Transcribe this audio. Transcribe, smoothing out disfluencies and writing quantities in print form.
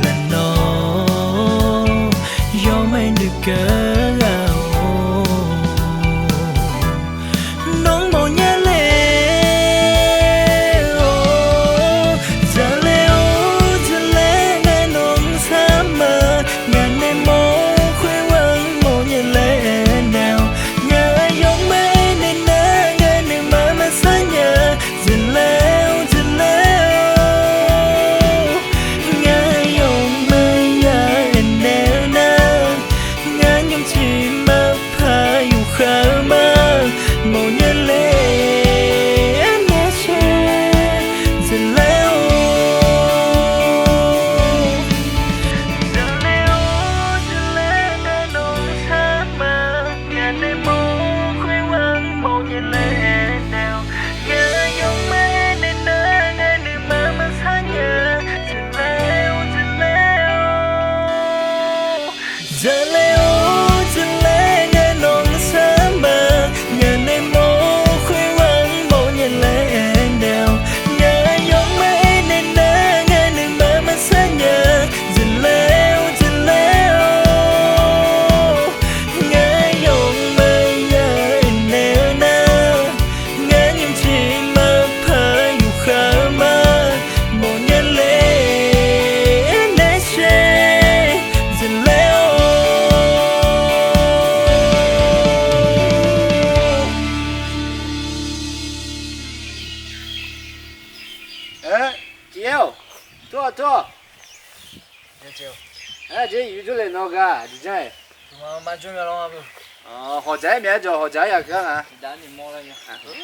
là nó gió mây được cỡ nóng màu nhớ lệ giờ lệ nghe nóng xa mơ ngàn em mô khuya quăng màu nhớ lệ nào ngờ giông mây nên nỡ nghe nơi mà xa nhớ giờ leo ngờ giông mây ya em nêu nơ ngờ nhung chỉ mơ phá yêu khờ mơ màu nhớ lệ nghe che giờ leo nghe nồng xa mơ ngàn đêm mô khuya quăng màu nhớ lệ nào ngờ giông mây nên nỡ nghe nơi mà xa nhớ giờ leo nghe nồng xa mơ ngàn đêm mô khuya quăng màu nhớ lệ nào ngờ giông mây nên nỡ nghe nơi mà xa nhớ giờ leo ngờ giông mây ya em nêu nơ ngờ những chỉ mơ phá yêu khờ mơ màu nhớ lệ nét che giờ leo chiều tua chiều chế宇宙来那个你在mà bạn chung nhau không họ trái mẹ cho họ trái à cái hả đã nhìn mò lên nha hứ